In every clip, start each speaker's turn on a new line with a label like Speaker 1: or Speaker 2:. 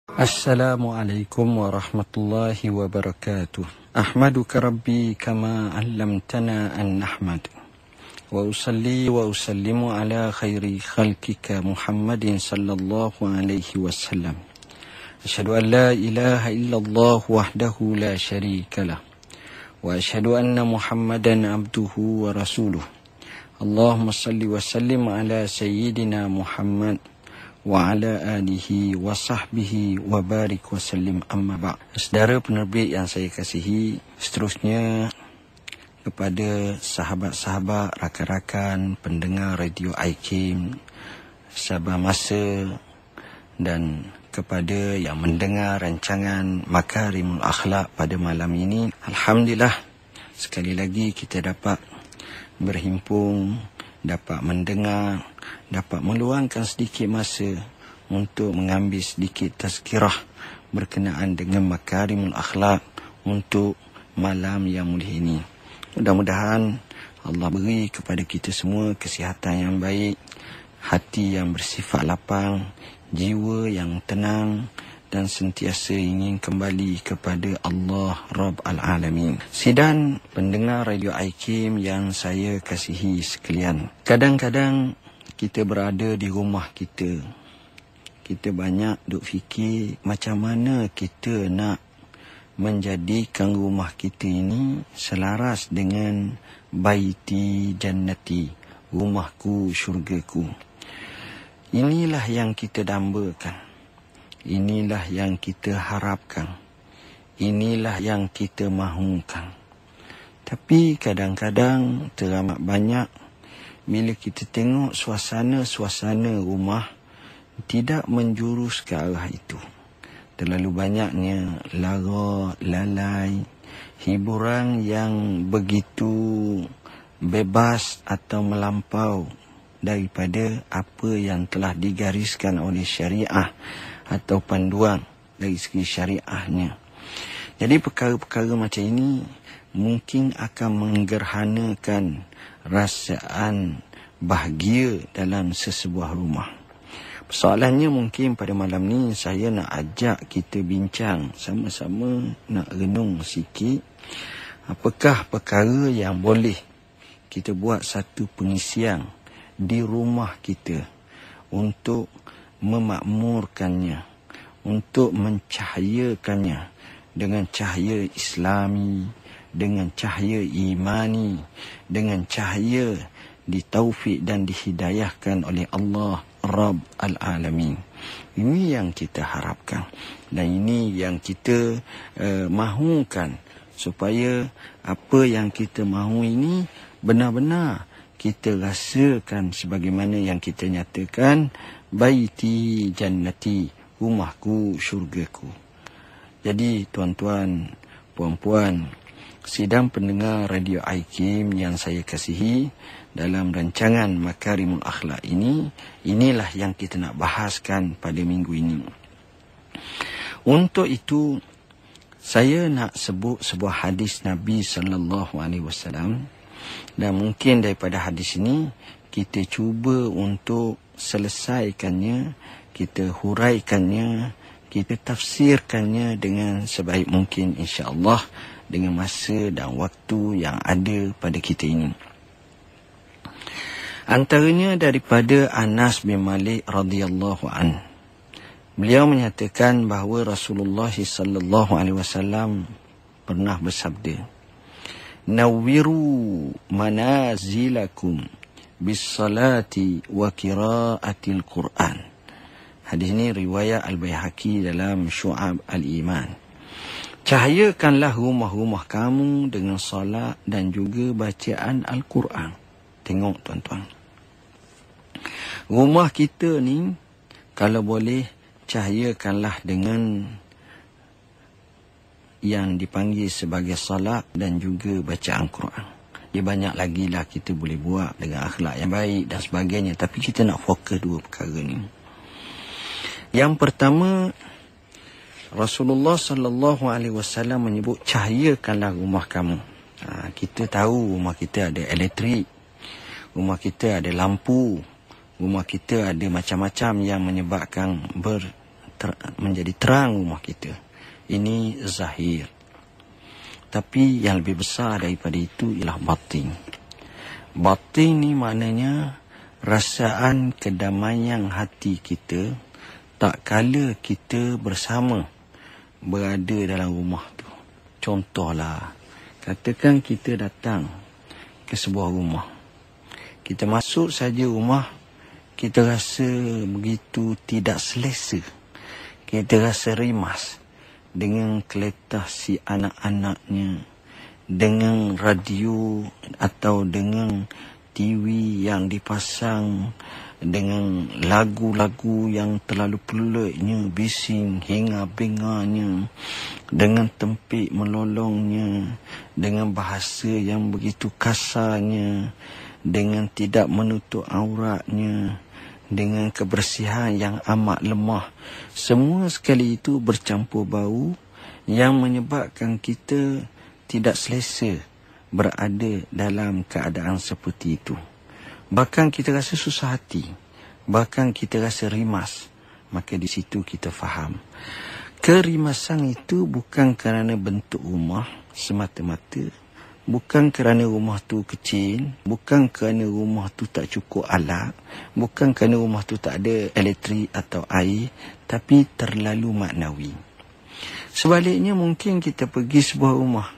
Speaker 1: Assalamualaikum warahmatullahi wabarakatuh. Ahmaduka Rabbi kama 'allamtana an nahmad. Wa usalli wa usallimu ala khairi khalqika Muhammadin sallallahu alaihi wasallam. Asyhadu an la ilaha illallah wahdahu la syarika lah. Wa asyhadu anna Muhammadan abduhu wa rasuluh. Allahumma salli wa sallim ala sayyidina Muhammad wa ala alihi wa sahbihi wa barik wa sallim amma ba'. Saudara penerbit yang saya kasihi, seterusnya kepada sahabat-sahabat, rakan-rakan pendengar Radio IKIM, sahabat masa, dan kepada yang mendengar rancangan Makarimul Akhlak pada malam ini, alhamdulillah sekali lagi kita dapat berhimpun, dapat mendengar, dapat meluangkan sedikit masa untuk mengambil sedikit tazkirah berkenaan dengan Makarimul Akhlak untuk malam yang mulia ini. Mudah-mudahan Allah beri kepada kita semua kesihatan yang baik, hati yang bersifat lapang, jiwa yang tenang, dan sentiasa ingin kembali kepada Allah Rabb Al-Alamin. Sidang pendengar Radio IKIM yang saya kasihi sekalian, kadang-kadang kita berada di rumah kita, kita banyak duk fikir macam mana kita nak menjadikan rumah kita ini selaras dengan baiti jannati, rumahku syurgaku. Inilah yang kita dambakan, inilah yang kita harapkan, inilah yang kita mahukan. Tapi kadang-kadang teramat banyak bila kita tengok suasana rumah tidak menjurus ke arah itu. Terlalu banyaknya lara, lalai, hiburan yang begitu bebas atau melampau daripada apa yang telah digariskan oleh syariah atau panduan dari segi syariahnya. Jadi perkara-perkara macam ini mungkin akan menggerhanakan rasaan bahagia dalam sesebuah rumah. Persoalannya mungkin pada malam ni saya nak ajak kita bincang sama-sama, nak renung sikit. Apakah perkara yang boleh kita buat satu pengisian di rumah kita untuk memakmurkannya, untuk mencahayakannya dengan cahaya Islami, dengan cahaya imani, dengan cahaya ditaufik dan dihidayahkan oleh Allah Rabb Al-Alamin. Ini yang kita harapkan dan ini yang kita mahukan, supaya apa yang kita mahu ini benar-benar kita rasakan sebagaimana yang kita nyatakan, baiti jannati, rumahku syurgaku. Jadi tuan-tuan, puan-puan, sidang pendengar Radio IKIM yang saya kasihi, dalam rancangan Makarimul Akhlak ini, inilah yang kita nak bahaskan pada minggu ini. Untuk itu, saya nak sebut sebuah hadis Nabi SAW, dan mungkin daripada hadis ini kita cuba untuk selesaikannya, kita huraikannya, kita tafsirkannya dengan sebaik mungkin, insya-Allah, dengan masa dan waktu yang ada pada kita ini. Antaranya daripada Anas bin Malik radhiyallahu an. Beliau menyatakan bahawa Rasulullah sallallahu alaihi wasallam pernah bersabda, "Nawwiru manazilakum bis-salati wa qira'atil Qur'an." Hadis ini riwayat Al-Baihaqi dalam Syu'ab Al-Iman. Cahayakanlah rumah-rumah kamu dengan solat dan juga bacaan Al-Quran. Tengok tuan-tuan, rumah kita ni kalau boleh cahayakanlah dengan yang dipanggil sebagai solat dan juga bacaan Quran. Dia banyak lagi lah kita boleh buat dengan akhlak yang baik dan sebagainya, tapi kita nak fokus dua perkara ni. Yang pertama, Rasulullah sallallahu alaihi wasallam menyebut cahayakanlah rumah kamu. Kita tahu rumah kita ada elektrik, rumah kita ada lampu, rumah kita ada macam-macam yang menyebabkan menjadi terang rumah kita. Ini zahir. Tapi yang lebih besar daripada itu ialah batin. Batin ni maknanya rasaan kedamaian hati kita tak kala kita bersama berada dalam rumah tu. Contohlah, katakan kita datang ke sebuah rumah. Kita masuk saja rumah, kita rasa begitu tidak selesa. Kita rasa rimas dengan keletah si anak-anaknya, dengan radio atau dengan TV yang dipasang, dengan lagu-lagu yang terlalu peliknya, bising hingga benganya, dengan tempik melolongnya, dengan bahasa yang begitu kasarnya, dengan tidak menutup auratnya, dengan kebersihan yang amat lemah. Semua sekali itu bercampur bau yang menyebabkan kita tidak selesa berada dalam keadaan seperti itu. Bahkan kita rasa susah hati, bahkan kita rasa rimas. Maka di situ kita faham, kerimasan itu bukan kerana bentuk rumah semata-mata, bukan kerana rumah tu kecil, bukan kerana rumah tu tak cukup alat, bukan kerana rumah tu tak ada elektrik atau air, tapi terlalu maknawi. Sebaliknya, mungkin kita pergi sebuah rumah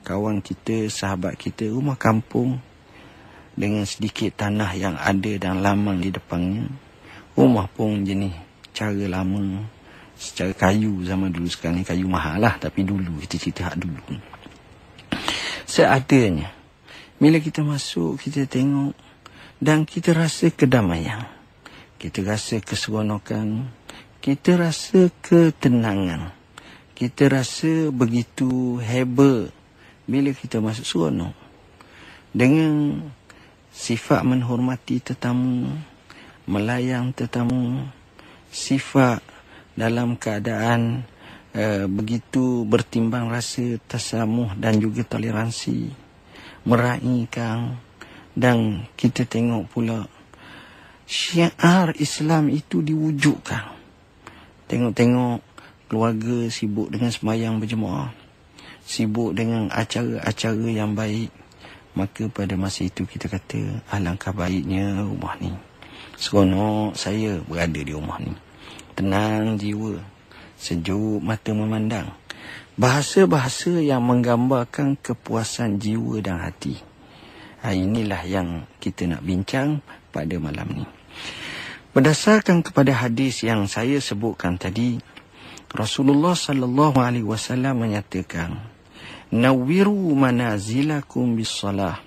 Speaker 1: kawan kita, sahabat kita, rumah kampung dengan sedikit tanah yang ada dan lamang di depannya. Rumah pun jenis cara lama, secara kayu zaman dulu. Sekarang ni kayu mahal lah, tapi dulu, kita cerita hak dulu. Seadanya, bila kita masuk, kita tengok dan kita rasa kedamaian, kita rasa keseronokan, kita rasa ketenangan, kita rasa begitu hebat bila kita masuk seronok. Dengan sifat menghormati tetamu, melayang tetamu, sifat dalam keadaan begitu bertimbang rasa, tasamuh dan juga toleransi, meraihkan. Dan kita tengok pula syiar Islam itu diwujudkan. Tengok-tengok keluarga sibuk dengan sembahyang berjemaah, sibuk dengan acara-acara yang baik. Maka pada masa itu kita kata, alangkah baiknya rumah ni. Seronok saya berada di rumah ni. Tenang jiwa, sejuk mata memandang. Bahasa-bahasa yang menggambarkan kepuasan jiwa dan hati. Inilah yang kita nak bincang pada malam ni. Berdasarkan kepada hadis yang saya sebutkan tadi, Rasulullah sallallahu alaihi wasallam menyatakan, "Nawwiru manazilakum bis-salah."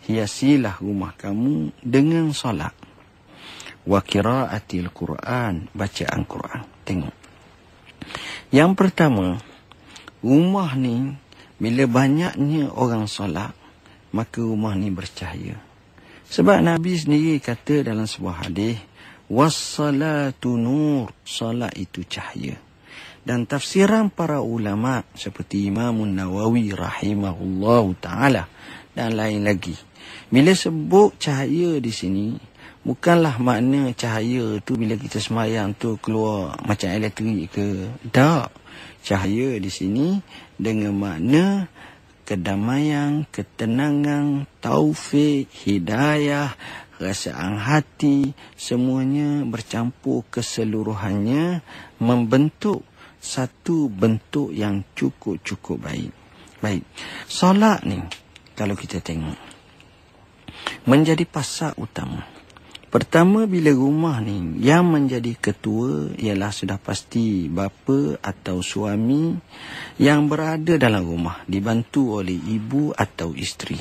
Speaker 1: Hiasilah rumah kamu dengan solat. Wa qiraatil Quran, bacaan Quran. Tengok. Yang pertama, rumah ni bila banyaknya orang solat, maka rumah ni bercahaya. Sebab Nabi sendiri kata dalam sebuah hadis, "Was-salatu nur." Solat itu cahaya. Dan tafsiran para ulama seperti Imam Nawawi rahimahullahu ta'ala dan lain lagi, bila sebut cahaya di sini, bukanlah makna cahaya tu bila kita sembahyang tu keluar macam elektrik ke. Tak. Cahaya di sini dengan makna kedamaian, ketenangan, taufik, hidayah, rasaan hati, semuanya bercampur keseluruhannya membentuk satu bentuk yang cukup-cukup baik. Baik. Solat ni, kalau kita tengok, menjadi pasak utama. Pertama, bila rumah ni yang menjadi ketua ialah sudah pasti bapa atau suami yang berada dalam rumah, dibantu oleh ibu atau isteri.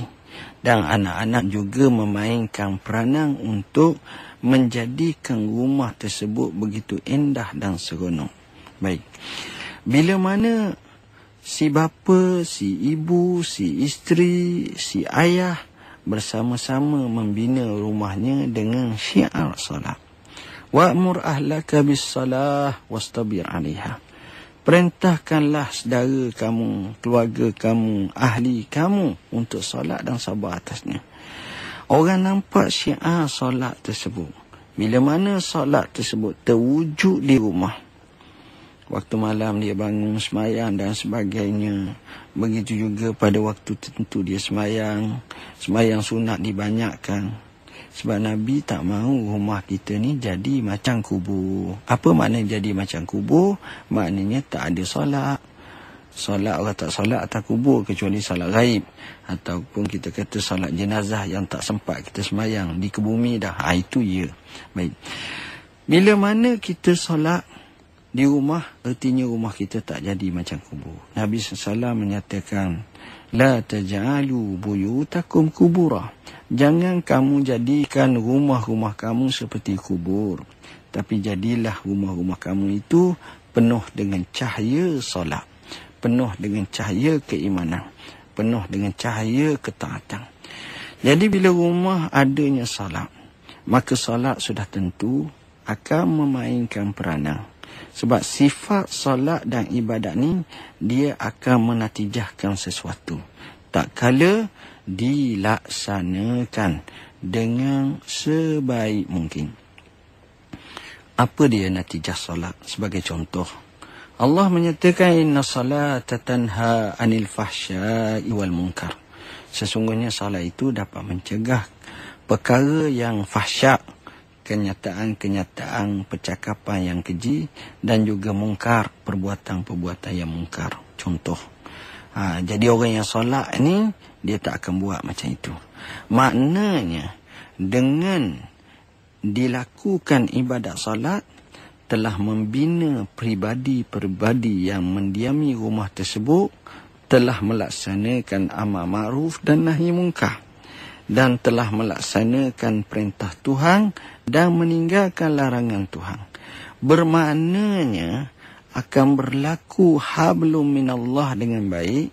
Speaker 1: Dan anak-anak juga memainkan peranan untuk menjadikan rumah tersebut begitu indah dan seronok. Baik. Bila mana si bapa, si ibu, si isteri, si ayah bersama-sama membina rumahnya dengan syiar solat. Wa'mur ahlaka bis-salah wastabir 'alaiha. Perintahkanlah saudara kamu, keluarga kamu, ahli kamu untuk solat dan sabar atasnya. Orang nampak syiar solat tersebut. Bila mana solat tersebut terwujud di rumah, Waktu malam dia bangun semayang dan sebagainya. Begitu juga pada waktu tertentu dia semayang. Semayang sunat dibanyakkan. Sebab Nabi tak mahu rumah kita ni jadi macam kubur. Apa maknanya jadi macam kubur? Maknanya tak ada solat. Solat, orang tak solat atas kubur kecuali solat gaib. Ataupun kita kata solat jenazah yang tak sempat kita semayang. Dikebumi dah. Itu ya. Baik. Bila mana kita solat di rumah, artinya rumah kita tak jadi macam kubur. Nabi SAW menyatakan, La taj'alu buyutakum kubura. Jangan kamu jadikan rumah-rumah kamu seperti kubur. Tapi jadilah rumah-rumah kamu itu penuh dengan cahaya solat. Penuh dengan cahaya keimanan. Penuh dengan cahaya ketaatan. Jadi bila rumah adanya solat, maka solat sudah tentu akan memainkan peranan. Sebab sifat solat dan ibadat ni, dia akan menatijahkan sesuatu. Tak kala dilaksanakan dengan sebaik mungkin. Apa dia natijah solat? Sebagai contoh, Allah menyatakan, Inna salata tanha anil fahsya'i wal munkar. Sesungguhnya solat itu dapat mencegah perkara yang fahsyak, kenyataan-kenyataan percakapan yang keji, dan juga mungkar, perbuatan-perbuatan yang mungkar. Contoh, jadi orang yang solat ni, dia tak akan buat macam itu. Maknanya, dengan dilakukan ibadat solat, telah membina peribadi-peribadi yang mendiami rumah tersebut, telah melaksanakan amal ma'ruf dan nahi mungkar, dan telah melaksanakan perintah Tuhan dan meninggalkan larangan Tuhan. Bermaknanya akan berlaku hablum minallah dengan baik.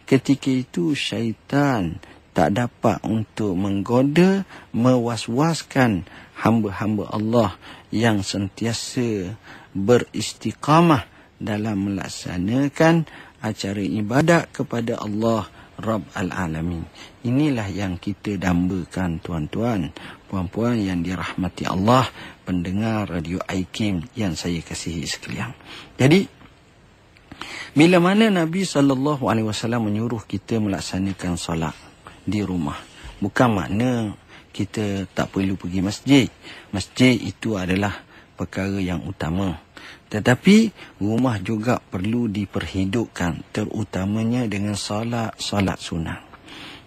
Speaker 1: Ketika itu syaitan tak dapat untuk menggoda, mewaswaskan hamba-hamba Allah yang sentiasa beristiqamah dalam melaksanakan acara ibadat kepada Allah Rabb al-Alamin. Inilah yang kita dambakan, tuan-tuan, puan-puan yang dirahmati Allah, pendengar Radio Aikim yang saya kasihi sekalian. Jadi, bila mana Nabi SAW menyuruh kita melaksanakan solat di rumah, bukan makna kita tak perlu pergi masjid. Masjid itu adalah perkara yang utama. Tetapi rumah juga perlu diperhidupkan, terutamanya dengan solat sunat.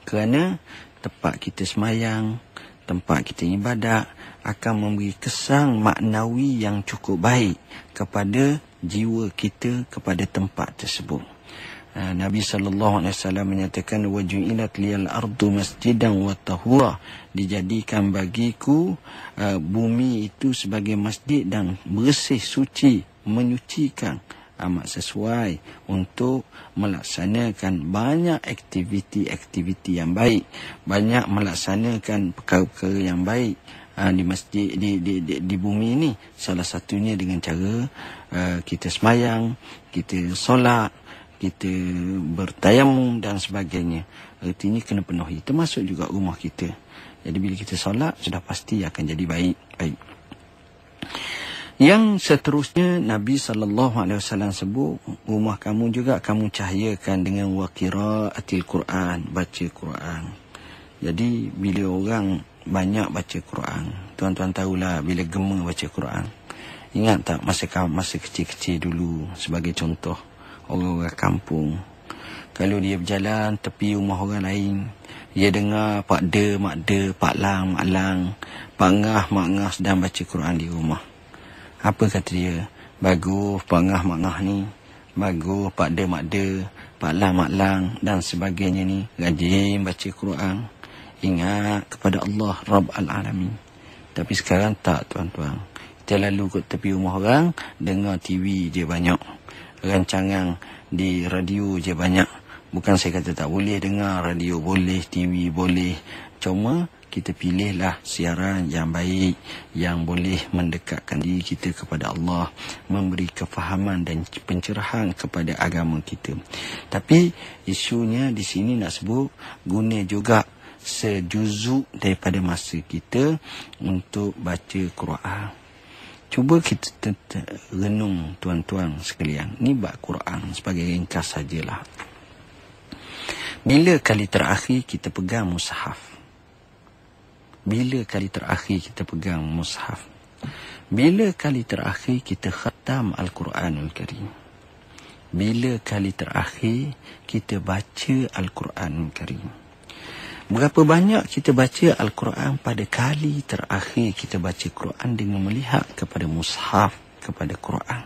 Speaker 1: Kerana tempat kita semayang, tempat kita ibadat akan memberi kesan maknawi yang cukup baik kepada jiwa kita, kepada tempat tersebut. Nabi SAW menyatakan, waju'ilat liyal ardu masjidan wa tahura. Dijadikan bagiku bumi itu sebagai masjid dan bersih, suci, menyucikan, amat sesuai untuk melaksanakan banyak aktiviti-aktiviti yang baik, banyak melaksanakan perkara-perkara yang baik di masjid, di bumi ini. Salah satunya dengan cara kita semayang, kita solat, kita bertayamum dan sebagainya. Artinya kena penuhi, termasuk juga rumah kita. Jadi bila kita solat, sudah pasti akan jadi baik. Yang seterusnya, Nabi SAW sebut, rumah kamu juga kamu cahayakan dengan waqira'atil Quran, baca Quran. Jadi bila orang banyak baca Quran, tuan-tuan tahulah bila gemar baca Quran. Ingat tak masa kecil-kecil dulu, sebagai contoh, orang-orang kampung, kalau dia berjalan tepi rumah orang lain, dia dengar pak de, mak de, pak lang, mak lang, pak ngah, mak ngah sedang baca Quran di rumah. Apa kata dia? Bagus pak ngah, mak ngah ni. Bagus pak de, mak de, pak lang, mak lang dan sebagainya ni. Rajin baca Quran. Ingat kepada Allah Rabb al-Alamin. Tapi sekarang tak, tuan-tuan. Kita lalu ke tepi rumah orang, dengar TV je banyak. Rancangan di radio je banyak. Bukan saya kata tak boleh dengar radio, boleh, TV boleh. Cuma kita pilihlah siaran yang baik, yang boleh mendekatkan diri kita kepada Allah, memberi kefahaman dan pencerahan kepada agama kita. Tapi isunya di sini nak sebut, guna juga sejuzuk daripada masa kita untuk baca Quran. Cuba kita renung tuan-tuan sekalian. Ni bab Quran sebagai ringkas sajalah. Bila kali terakhir kita pegang mushaf? Bila kali terakhir kita pegang mushaf? Bila kali terakhir kita khatam Al-Quranul Karim? Bila kali terakhir kita baca Al-Quranul Karim? Berapa banyak kita baca Al-Quran pada kali terakhir kita baca Quran dengan melihat kepada mushaf, kepada Quran?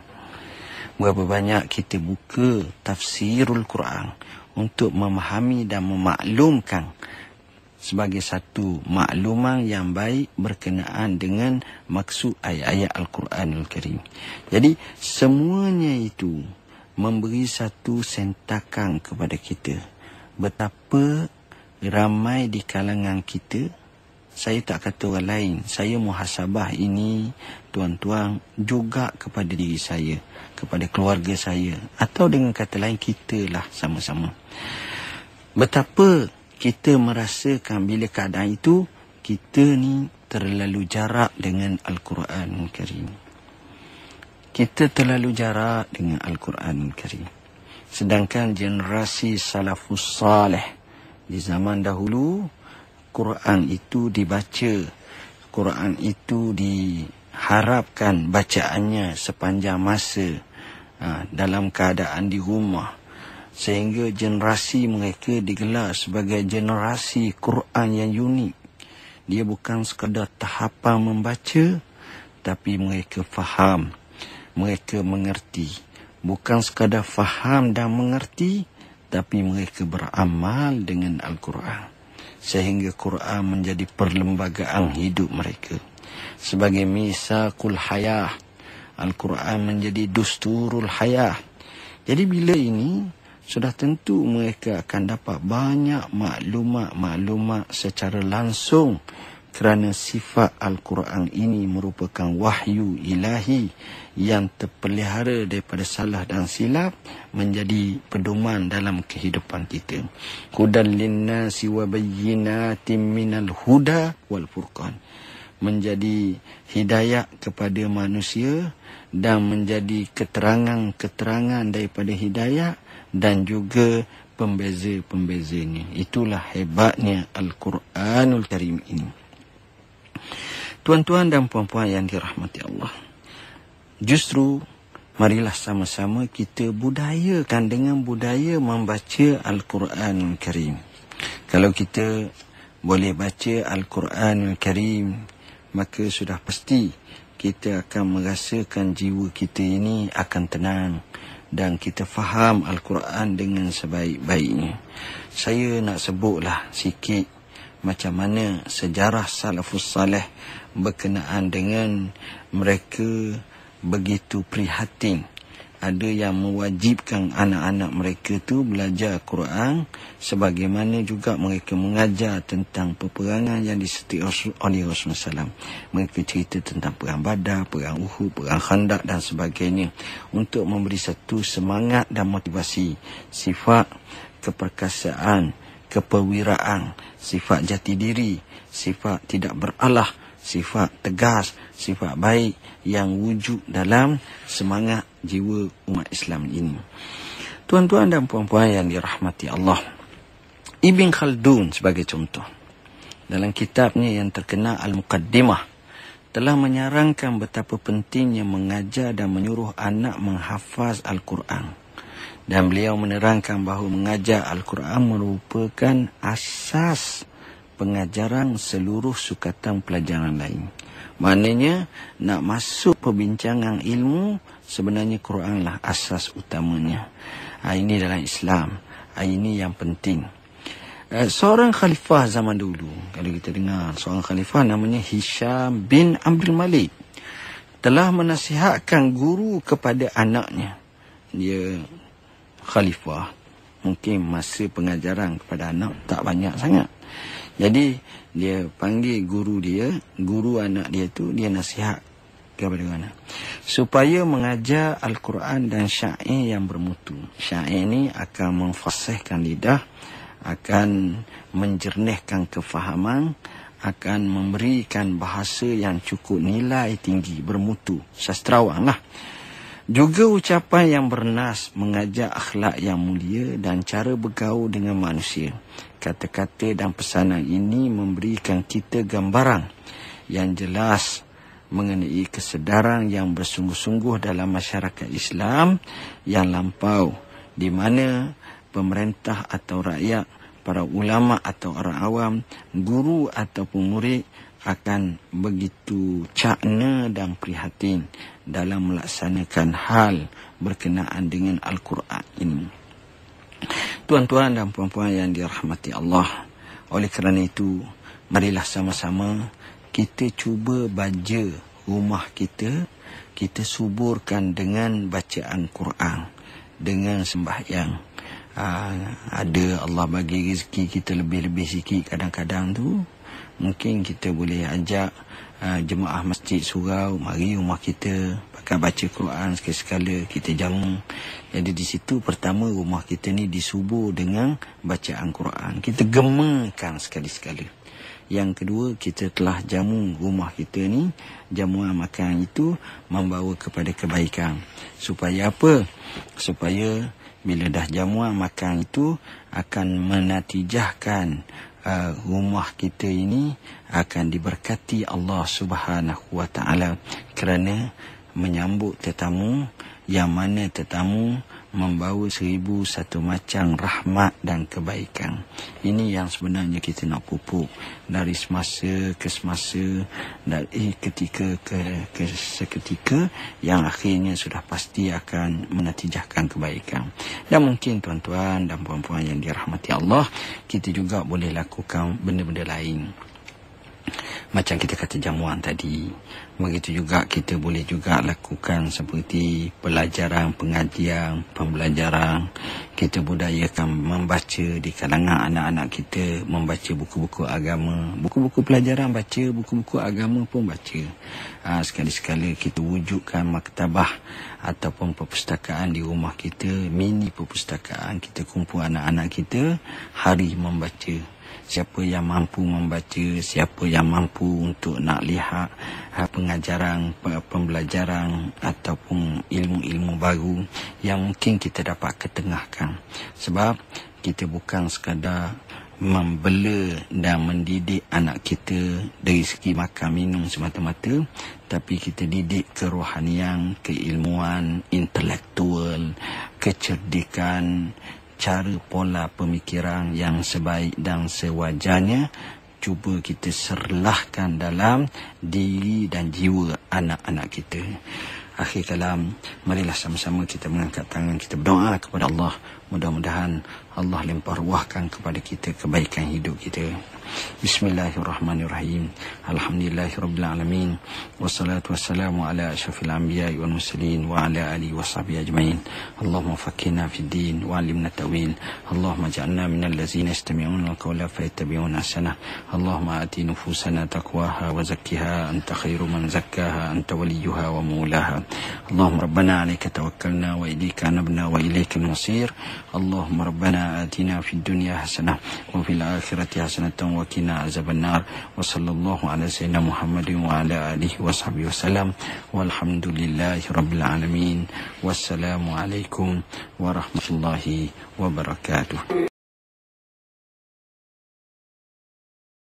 Speaker 1: Berapa banyak kita buka tafsirul Quran untuk memahami dan memaklumkan sebagai satu makluman yang baik berkenaan dengan maksud ayat-ayat Al-Quranul Karim. Jadi semuanya itu memberi satu sentakan kepada kita betapa ramai di kalangan kita. Saya tak kata orang lain, saya muhasabah ini tuan-tuan juga kepada diri saya, kepada keluarga saya, atau dengan kata lain kita lah sama-sama. Betapa kita merasakan bila keadaan itu kita ni terlalu jarak dengan Al-Quranul Karim. Kita terlalu jarak dengan Al-Quranul Karim. Sedangkan generasi salafus salih di zaman dahulu, Quran itu dibaca, Quran itu diharapkan bacaannya sepanjang masa dalam keadaan di rumah. Sehingga generasi mereka digelar sebagai generasi Quran yang unik. Dia bukan sekadar tahapan membaca, tapi mereka faham, mereka mengerti. Bukan sekadar faham dan mengerti, tapi mereka beramal dengan Al-Quran. Sehingga Quran menjadi perlembagaan hidup mereka. Sebagai misaqul hayah, Al-Quran menjadi dusturul hayah. Jadi bila ini, sudah tentu mereka akan dapat banyak maklumat-maklumat secara langsung kerana sifat Al-Quran ini merupakan wahyu ilahi yang terpelihara daripada salah dan silap menjadi pedoman dalam kehidupan kita. Hudan linnasi wa bayyinatin minal huda wal furqan. Menjadi hidayah kepada manusia dan menjadi keterangan-keterangan daripada hidayah dan juga pembeza-pembezanya. Itulah hebatnya Al-Quranul Karim ini. Tuan-tuan dan puan-puan yang dirahmati Allah, justru marilah sama-sama kita budayakan dengan budaya membaca Al-Quranul Karim. Kalau kita boleh baca Al-Quranul Karim, maka sudah pasti kita akan merasakan jiwa kita ini akan tenang dan kita faham Al-Quran dengan sebaik-baiknya. Saya nak sebutlah sikit macam mana sejarah salafus salih berkenaan dengan mereka begitu prihatin. Ada yang mewajibkan anak-anak mereka tu belajar Quran, sebagaimana juga mereka mengajar tentang peperangan yang disertai oleh Rasulullah SAW. Mereka cerita tentang perang Badar, perang Uhud, perang Khandaq dan sebagainya, untuk memberi satu semangat dan motivasi, sifat keperkasaan, keperwiraan, sifat jati diri, sifat tidak beralah, sifat tegas, sifat baik yang wujud dalam semangat jiwa umat Islam ini. Tuan-tuan dan puan-puan yang dirahmati Allah, Ibn Khaldun sebagai contoh, dalam kitabnya yang terkenal Al-Muqaddimah, telah menyarankan betapa pentingnya mengajar dan menyuruh anak menghafaz Al-Quran. Dan beliau menerangkan bahawa mengajar Al-Quran merupakan asas pengajaran seluruh sukatan pelajaran lain. Maknanya, nak masuk perbincangan ilmu, sebenarnya Quranlah asas utamanya. Ini dalam Islam. Ini yang penting. Seorang khalifah zaman dulu, kalau kita dengar, seorang khalifah namanya Hisham bin Abdul Malik, telah menasihatkan guru kepada anaknya. Dia khalifah, mungkin masa pengajaran kepada anak tak banyak sangat. Jadi dia panggil guru dia, guru anak dia tu, dia nasihat kepada anak supaya mengajar Al-Quran dan syair yang bermutu. Syair ini akan memfasihkan lidah, akan menjernihkan kefahaman, akan memberikan bahasa yang cukup nilai tinggi, bermutu, sastrawan lah. Juga ucapan yang bernas mengajak akhlak yang mulia dan cara bergaul dengan manusia. Kata-kata dan pesanan ini memberikan kita gambaran yang jelas mengenai kesedaran yang bersungguh-sungguh dalam masyarakat Islam yang lampau, di mana pemerintah atau rakyat, para ulama atau orang awam, guru ataupun murid akan begitu cakna dan prihatin dalam melaksanakan hal berkenaan dengan Al-Quran ini. Tuan-tuan dan puan-puan yang dirahmati Allah, oleh kerana itu, marilah sama-sama kita cuba baja rumah kita, kita suburkan dengan bacaan Quran, dengan sembahyang. Ada Allah bagi rezeki kita lebih-lebih sikit kadang-kadang tu, mungkin kita boleh ajak jemaah masjid surau mari rumah kita pakai baca Quran sekali-sekala, kita jamu. Jadi di situ pertama rumah kita ni disubur dengan bacaan Quran, kita gemakan sekali-sekala. Yang kedua, kita telah jamu rumah kita ni, jamuan makan itu membawa kepada kebaikan. Supaya apa? Supaya bila dah jamuan makan itu akan menatijahkan rumah kita ini akan diberkati Allah Subhanahu wa taala, kerana menyambut tetamu yang mana tetamu membawa 1001 macam rahmat dan kebaikan. Ini yang sebenarnya kita nak pupuk dari semasa ke semasa, dari ketika ke seketika, yang akhirnya sudah pasti akan menatijahkan kebaikan. Dan mungkin tuan-tuan dan puan-puan yang dirahmati Allah, kita juga boleh lakukan benda-benda lain. Macam kita kata jamuan tadi, begitu juga kita boleh juga lakukan seperti pelajaran, pengajian, pembelajaran. Kita budayakan membaca di kalangan anak-anak kita, membaca buku-buku agama, buku-buku pelajaran baca, buku-buku agama pun baca. Sekali-sekala kita wujudkan maktabah ataupun perpustakaan di rumah kita, mini perpustakaan, kita kumpul anak-anak kita hari membaca. Siapa yang mampu membaca, siapa yang mampu untuk nak lihat pengajaran, pembelajaran ataupun ilmu-ilmu baru yang mungkin kita dapat ketengahkan. Sebab kita bukan sekadar membela dan mendidik anak kita dari segi makan minum semata-mata, tapi kita didik kerohanian, keilmuan, intelektual, kecerdikan, cara pola pemikiran yang sebaik dan sewajarnya cuba kita serlahkan dalam diri dan jiwa anak-anak kita. Akhir kalam, marilah sama-sama kita mengangkat tangan, kita berdoa kepada Allah. Mudah-mudahan Allah limpah ruahkan kepada kita kebaikan hidup kita. Bismillahirrahmanirrahim. Alhamdulillahirabbil alamin. Wassalatu wassalamu ala asyrafil anbiya'i wal mursalin wa ala alihi washabihi ajmain. Allahumma faqqihna fid din wa 'allimna ta'wil. Allahumma ij'alna minal ladzina yastami'una al-qawla fayattabi'una ahsanah. Allahumma ati nufusana taqwaha wa zakkiha anta khairu man zakkaha anta waliyuha wa maulaha. Allahumma rabbana 'alaika tawakkalna wa ilayka anabna wa ilaikal masir. Allahumma rabbana atina fid dunya hasanah wa fil akhirati hasanatan wa qina azabannar. Wa sallallahu ala sayyidina Muhammadin wa ala alihi washabihi wasallam. Walhamdulillahi rabbil alamin. Wassalamu alaikum warahmatullahi wabarakatuh.